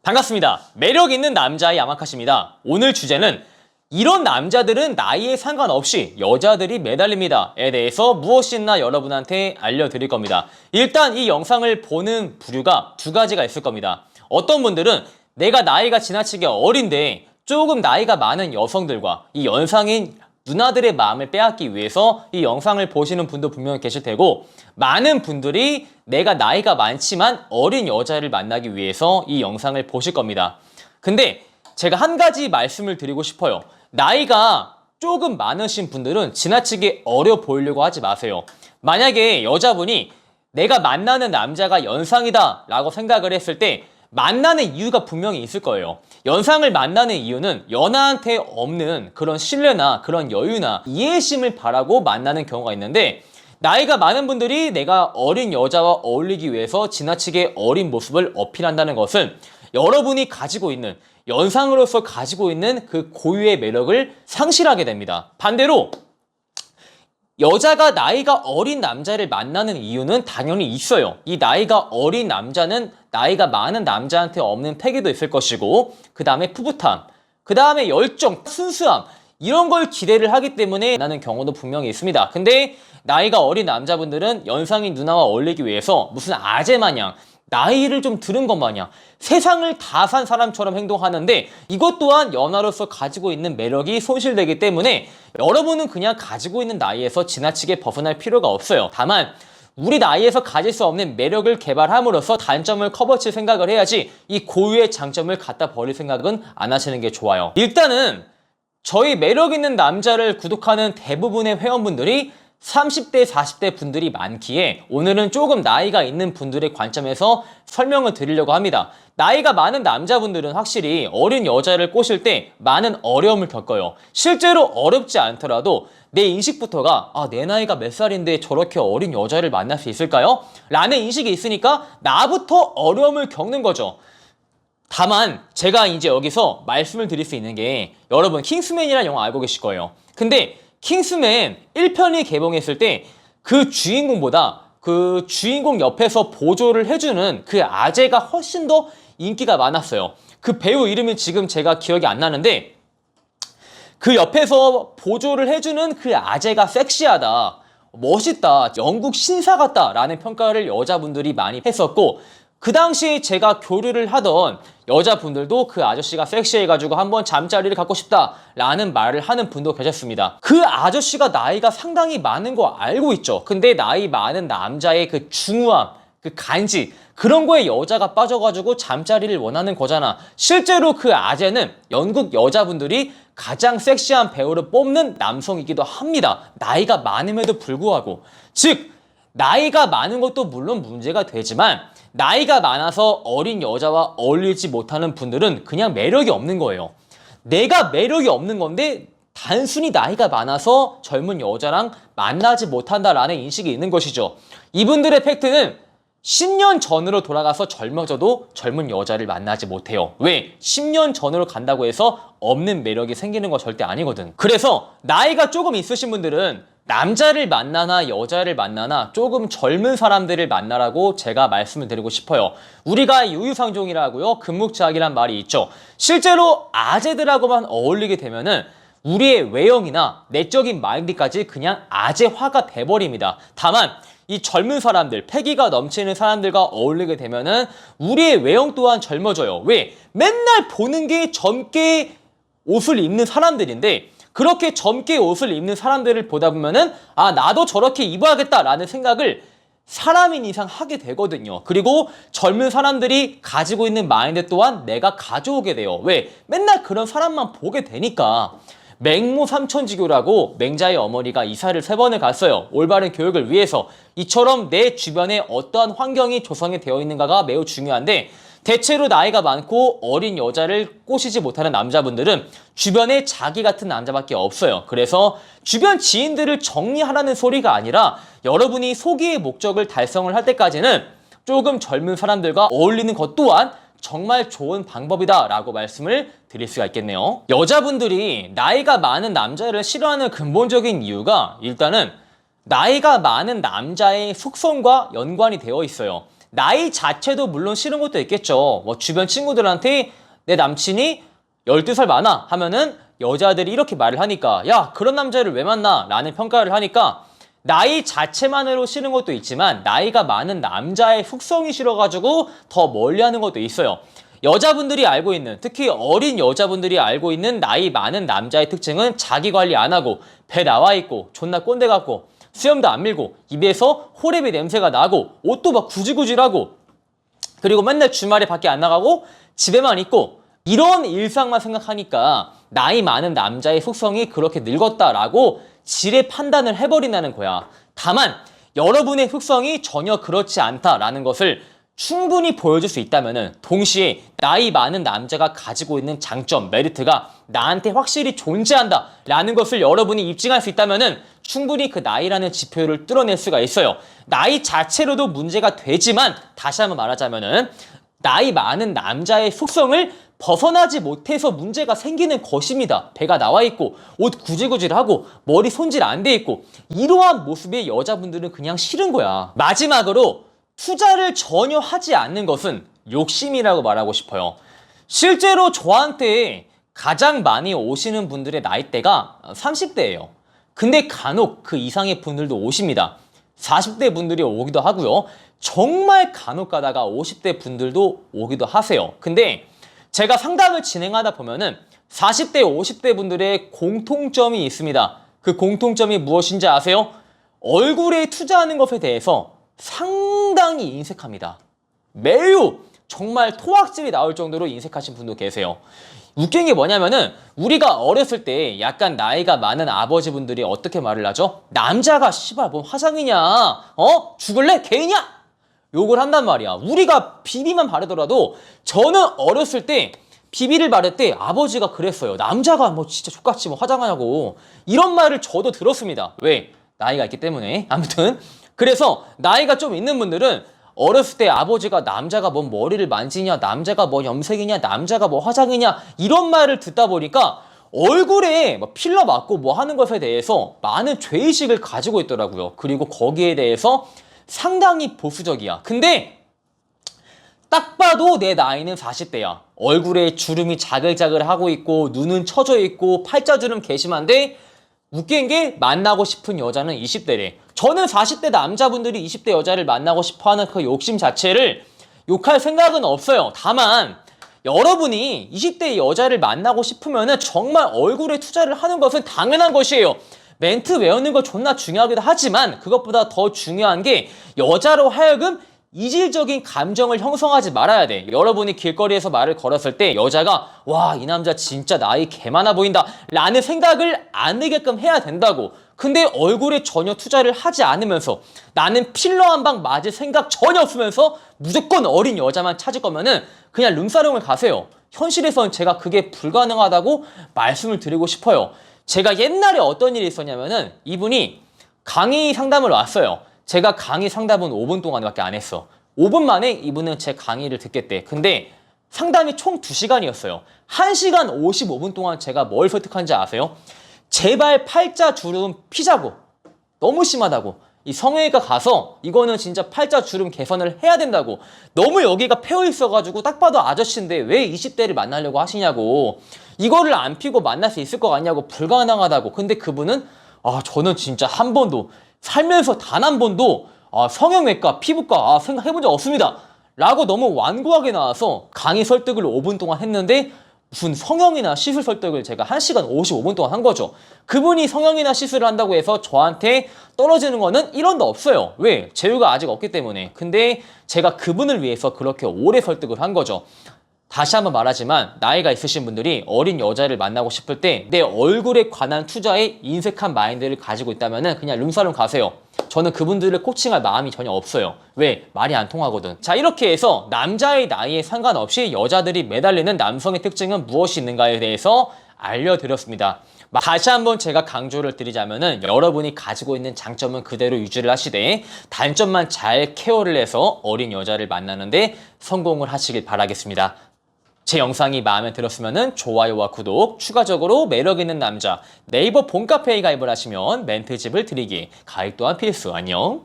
반갑습니다. 매력 있는 남자의 야마카시입니다. 오늘 주제는 이런 남자들은 나이에 상관없이 여자들이 매달립니다에 대해서 무엇이나 여러분한테 알려드릴 겁니다. 일단 이 영상을 보는 부류가 두 가지가 있을 겁니다. 어떤 분들은 내가 나이가 지나치게 어린데 조금 나이가 많은 여성들과 이 연상인 누나들의 마음을 빼앗기 위해서 이 영상을 보시는 분도 분명히 계실 테고, 많은 분들이 내가 나이가 많지만 어린 여자를 만나기 위해서 이 영상을 보실 겁니다. 근데 제가 한 가지 말씀을 드리고 싶어요. 나이가 조금 많으신 분들은 지나치게 어려 보이려고 하지 마세요. 만약에 여자분이 내가 만나는 남자가 연상이다 라고 생각을 했을 때 만나는 이유가 분명히 있을 거예요. 연상을 만나는 이유는 연하한테 없는 그런 신뢰나 그런 여유나 이해심을 바라고 만나는 경우가 있는데, 나이가 많은 분들이 내가 어린 여자와 어울리기 위해서 지나치게 어린 모습을 어필한다는 것은 여러분이 가지고 있는, 연상으로서 가지고 있는 그 고유의 매력을 상실하게 됩니다. 반대로 여자가 나이가 어린 남자를 만나는 이유는 당연히 있어요. 이 나이가 어린 남자는 나이가 많은 남자한테 없는 패기도 있을 것이고, 그 다음에 풋풋함, 그 다음에 열정, 순수함, 이런 걸 기대를 하기 때문에 나는 경우도 분명히 있습니다. 근데 나이가 어린 남자분들은 연상인 누나와 어울리기 위해서 무슨 아재 마냥, 나이를 좀 들은 것 마냥 세상을 다 산 사람처럼 행동하는데, 이것 또한 연하로서 가지고 있는 매력이 손실되기 때문에 여러분은 그냥 가지고 있는 나이에서 지나치게 벗어날 필요가 없어요. 다만 우리 나이에서 가질 수 없는 매력을 개발함으로써 단점을 커버칠 생각을 해야지, 이 고유의 장점을 갖다 버릴 생각은 안 하시는 게 좋아요. 일단은 저희 매력 있는 남자를 구독하는 대부분의 회원분들이 30대, 40대 분들이 많기에 오늘은 조금 나이가 있는 분들의 관점에서 설명을 드리려고 합니다. 나이가 많은 남자분들은 확실히 어린 여자를 꼬실 때 많은 어려움을 겪어요. 실제로 어렵지 않더라도 내 인식부터가 내 나이가 몇 살인데 저렇게 어린 여자를 만날 수 있을까요? 라는 인식이 있으니까 나부터 어려움을 겪는 거죠. 다만 제가 이제 여기서 말씀을 드릴 수 있는 게, 여러분 킹스맨이라는 영화 알고 계실 거예요. 근데 킹스맨 1편이 개봉했을 때 그 주인공보다 그 주인공 옆에서 보조를 해주는 그 아재가 훨씬 더 인기가 많았어요. 그 배우 이름이 지금 제가 기억이 안 나는데, 그 옆에서 보조를 해주는 그 아재가 섹시하다, 멋있다, 영국 신사 같다 라는 평가를 여자분들이 많이 했었고, 그 당시에 제가 교류를 하던 여자분들도 그 아저씨가 섹시해가지고 한번 잠자리를 갖고 싶다 라는 말을 하는 분도 계셨습니다. 그 아저씨가 나이가 상당히 많은 거 알고 있죠. 근데 나이 많은 남자의 그 중후함, 그 간지, 그런 거에 여자가 빠져가지고 잠자리를 원하는 거잖아. 실제로 그 아재는 영국 여자분들이 가장 섹시한 배우를 뽑는 남성이기도 합니다. 나이가 많음에도 불구하고. 즉, 나이가 많은 것도 물론 문제가 되지만 나이가 많아서 어린 여자와 어울리지 못하는 분들은 그냥 매력이 없는 거예요. 내가 매력이 없는 건데 단순히 나이가 많아서 젊은 여자랑 만나지 못한다라는 인식이 있는 것이죠. 이분들의 팩트는 10년 전으로 돌아가서 젊어져도 젊은 여자를 만나지 못해요. 왜? 10년 전으로 간다고 해서 없는 매력이 생기는 거 절대 아니거든. 그래서 나이가 조금 있으신 분들은 남자를 만나나 여자를 만나나 조금 젊은 사람들을 만나라고 제가 말씀을 드리고 싶어요. 우리가 유유상종이라고요, 금묵자학이란 말이 있죠. 실제로 아재들하고만 어울리게 되면은 우리의 외형이나 내적인 마인드까지 그냥 아재화가 돼버립니다. 다만 이 젊은 사람들, 패기가 넘치는 사람들과 어울리게 되면은 우리의 외형 또한 젊어져요. 왜? 맨날 보는 게 젊게 옷을 입는 사람들인데, 그렇게 젊게 옷을 입는 사람들을 보다 보면은 나도 저렇게 입어야겠다라는 생각을 사람인 이상 하게 되거든요. 그리고 젊은 사람들이 가지고 있는 마인드 또한 내가 가져오게 돼요. 왜? 맨날 그런 사람만 보게 되니까. 맹모 삼천지교라고 맹자의 어머니가 이사를 3번을 갔어요. 올바른 교육을 위해서. 이처럼 내 주변에 어떠한 환경이 조성이 되어 있는가가 매우 중요한데, 대체로 나이가 많고 어린 여자를 꼬시지 못하는 남자분들은 주변에 자기 같은 남자밖에 없어요. 그래서 주변 지인들을 정리하라는 소리가 아니라 여러분이 소기의 목적을 달성을 할 때까지는 조금 젊은 사람들과 어울리는 것 또한 정말 좋은 방법이다 라고 말씀을 드릴 수가 있겠네요. 여자분들이 나이가 많은 남자를 싫어하는 근본적인 이유가, 일단은 나이가 많은 남자의 속성과 연관이 되어 있어요. 나이 자체도 물론 싫은 것도 있겠죠. 뭐 주변 친구들한테 내 남친이 12살 많아 하면은 여자들이 이렇게 말을 하니까 야, 그런 남자를 왜 만나? 라는 평가를 하니까 나이 자체만으로 싫은 것도 있지만 나이가 많은 남자의 속성이 싫어가지고 더 멀리하는 것도 있어요. 여자분들이 알고 있는, 특히 어린 여자분들이 알고 있는 나이 많은 남자의 특징은 자기 관리 안 하고 배 나와 있고 존나 꼰대 같고 수염도 안 밀고 입에서 호레비 냄새가 나고 옷도 막 구질구질하고 그리고 맨날 주말에 밖에 안 나가고 집에만 있고 이런 일상만 생각하니까 나이 많은 남자의 속성이 그렇게 늙었다라고 지레 판단을 해버린다는 거야. 다만 여러분의 속성이 전혀 그렇지 않다라는 것을 충분히 보여줄 수 있다면은 동시에 나이 많은 남자가 가지고 있는 장점, 메리트가 나한테 확실히 존재한다라는 것을 여러분이 입증할 수 있다면은 충분히 그 나이라는 지표를 뚫어낼 수가 있어요. 나이 자체로도 문제가 되지만 다시 한번 말하자면은 나이 많은 남자의 속성을 벗어나지 못해서 문제가 생기는 것입니다. 배가 나와 있고 옷 구질구질하고 머리 손질 안 돼 있고 이러한 모습의 여자분들은 그냥 싫은 거야. 마지막으로 투자를 전혀 하지 않는 것은 욕심이라고 말하고 싶어요. 실제로 저한테 가장 많이 오시는 분들의 나이대가 30대예요. 근데 간혹 그 이상의 분들도 오십니다. 40대 분들이 오기도 하고요. 정말 간혹 가다가 50대 분들도 오기도 하세요. 근데 제가 상담을 진행하다 보면은 40대, 50대 분들의 공통점이 있습니다. 그 공통점이 무엇인지 아세요? 얼굴에 투자하는 것에 대해서 상당히 인색합니다. 매우 정말 토악질이 나올 정도로 인색하신 분도 계세요. 웃긴 게 뭐냐면은 우리가 어렸을 때 약간 나이가 많은 아버지분들이 어떻게 말을 하죠? 남자가 씨발 뭔 화장이냐? 죽을래? 개이냐? 욕을 한단 말이야. 우리가 비비만 바르더라도 저는 어렸을 때 비비를 바를 때 아버지가 그랬어요. 남자가 뭐 진짜 족같이 뭐 화장하냐고 이런 말을 저도 들었습니다. 왜? 나이가 있기 때문에. 아무튼 그래서 나이가 좀 있는 분들은 어렸을 때 아버지가 남자가 뭐 머리를 만지냐, 남자가 뭐 염색이냐, 남자가 뭐 화장이냐 이런 말을 듣다 보니까 얼굴에 뭐 필러 맞고 뭐 하는 것에 대해서 많은 죄의식을 가지고 있더라고요. 그리고 거기에 대해서 상당히 보수적이야. 근데 딱 봐도 내 나이는 40대야. 얼굴에 주름이 자글자글 하고 있고 눈은 처져 있고 팔자주름 개심한데 웃긴 게 만나고 싶은 여자는 20대래. 저는 40대 남자분들이 20대 여자를 만나고 싶어하는 그 욕심 자체를 욕할 생각은 없어요. 다만 여러분이 20대 여자를 만나고 싶으면은 정말 얼굴에 투자를 하는 것은 당연한 것이에요. 멘트 외우는 거 존나 중요하기도 하지만 그것보다 더 중요한 게 여자로 하여금 이질적인 감정을 형성하지 말아야 돼. 여러분이 길거리에서 말을 걸었을 때 여자가 와, 이 남자 진짜 나이 개 많아 보인다 라는 생각을 안 들게끔 해야 된다고. 근데 얼굴에 전혀 투자를 하지 않으면서 나는 필러 한 방 맞을 생각 전혀 없으면서 무조건 어린 여자만 찾을 거면은 그냥 룸사롱을 가세요. 현실에선 제가 그게 불가능하다고 말씀을 드리고 싶어요. 제가 옛날에 어떤 일이 있었냐면은 이분이 강의 상담을 왔어요. 제가 강의 상담은 5분 동안밖에 안 했어. 5분 만에 이분은 제 강의를 듣겠대. 근데 상담이 총 2시간이었어요. 1시간 55분 동안 제가 뭘 설득한지 아세요? 제발 팔자 주름 피자고. 너무 심하다고. 이 성형외과 가서 이거는 진짜 팔자 주름 개선을 해야 된다고. 너무 여기가 패어 있어가지고 딱 봐도 아저씨인데 왜 20대를 만나려고 하시냐고. 이거를 안 피고 만날 수 있을 것 같냐고. 불가능하다고. 근데 그분은 저는 진짜 한 번도 살면서 단 한 번도 성형외과, 피부과 생각해본 적 없습니다 라고 너무 완고하게 나와서 강의 설득을 5분 동안 했는데 무슨 성형이나 시술 설득을 제가 1시간 55분 동안 한 거죠. 그분이 성형이나 시술을 한다고 해서 저한테 떨어지는 거는 1원도 없어요. 왜? 재유가 아직 없기 때문에. 근데 제가 그분을 위해서 그렇게 오래 설득을 한 거죠. 다시 한번 말하지만 나이가 있으신 분들이 어린 여자를 만나고 싶을 때 내 얼굴에 관한 투자에 인색한 마인드를 가지고 있다면 그냥 룸사롱 가세요. 저는 그분들을 코칭할 마음이 전혀 없어요. 왜? 말이 안 통하거든. 자, 이렇게 해서 남자의 나이에 상관없이 여자들이 매달리는 남성의 특징은 무엇이 있는가에 대해서 알려드렸습니다. 다시 한번 제가 강조를 드리자면은 여러분이 가지고 있는 장점은 그대로 유지를 하시되 단점만 잘 케어를 해서 어린 여자를 만나는데 성공을 하시길 바라겠습니다. 제 영상이 마음에 들었으면 좋아요와 구독, 추가적으로 매력있는 남자 네이버 봄카페에 가입을 하시면 멘트집을 드리기, 가입 또한 필수. 안녕.